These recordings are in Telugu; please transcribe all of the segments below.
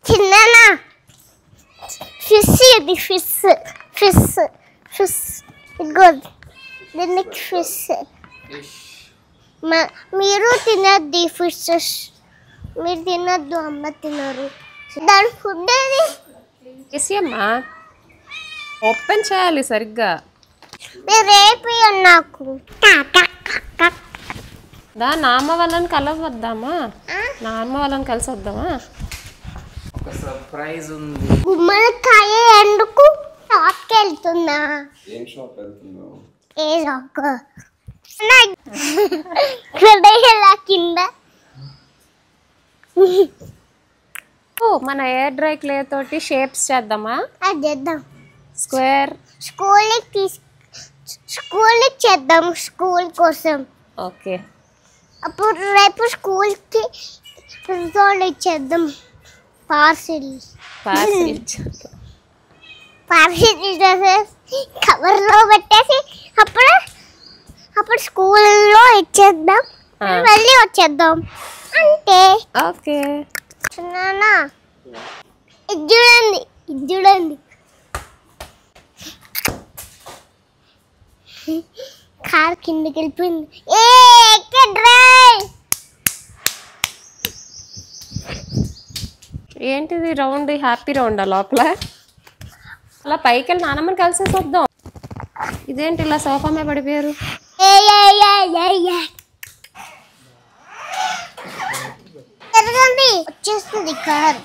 చిన్ననా ఫిష్ ఇది ఫిష్ గుడ్ దీనికి ఫిష్ మీరు తినద్దు ఫిషెస్ మీరు తినద్దు అమ్మ తినరు దాని ఫుడ్ అది అమ్మా ఓపెన్ చేయాలి సరిగ్గా మీరు రేపు నాకు దా నాన్న వాళ్ళని కలవద్దామా నాన్న వాళ్ళని కలిసి వద్దామా ఒక సర్ప్రైజ్ ఉంది గుమ్మడికాయ ఎందుకు షాప్కి వెళ్తున్నా ఏం షాప్ వెళ్తున్నావు ఏ షాప్ కింద మన ఎయిర్ డ్రై క్లే తోటి షేప్స్ చేద్దామా అది చేద్దాం స్క్వేర్ స్కూల్కి చేద్దాం స్కూల్ కోసం ఓకే అప్పుడు రేపు స్కూల్కి ప్రిన్సిపల్ ఇచ్చేద్దాం పార్సిల్ కవర్లో పెట్టేసి అప్పుడు స్కూల్లో ఇచ్చేద్దాం మళ్ళీ వచ్చేద్దాం అంటే ఓకే చిన్నానా ఇది చూడండి కార్ కిందకి వెళ్ళిపోయింది ఏంటిది రౌండ్ హ్యాపీ రౌండ్ లోపల అలా పైకి వెళ్ళి నానమ్మని కలిసేసి వద్దాం ఇదేంటి ఇలా సోఫా మీద పడిపోయారు వచ్చేస్తుంది కార్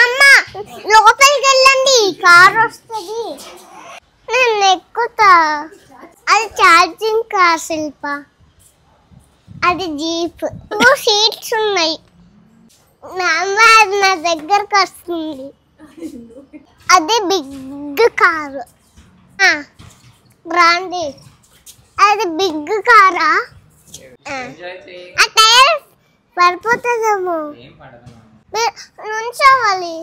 అమ్మ లోపలికి వెళ్ళండి కార్ వస్తుంది నేను ఎక్కుతా అది ఛార్జింగ్ కార్ శిల్ప అది జీప్ 2 సీట్స్ ఉన్నాయి నా దగ్గరకు వస్తుంది అది బిగ్ కారు రాండి అది బిగ్ కారా ఆ టైర్ పడిపోతుందేమో నుంచోవాలి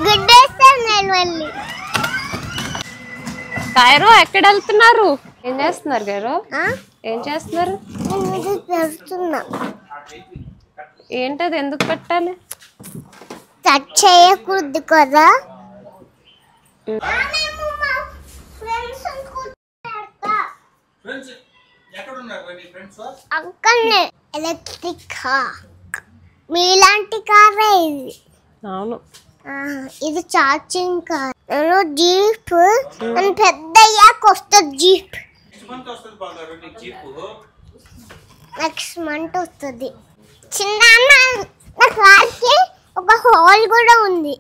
గుడ్డేసాను నేను మళ్ళీ కాయరు ఎక్కడ వెళ్తున్నారు ఏం చేస్తున్నారు గారు ఏం చేస్తున్నారు పెడుతున్నా ఏంటది ఎందుకు పెట్టాలి కట్ చేయకూడదు కదా అంకల్నే ఎలక్ట్రిక్ కార్ మీలాంటి కారే ఇది అవును ఇది ఛార్జింగ్ కార్ నేను జీప్ అని పెద్ద అయ్యాక వస్తుంది జీప్ నెక్స్ట్ మంత్ వస్తుంది చిన్న నా కార్కి ఒక హాల్ కూడా ఉంది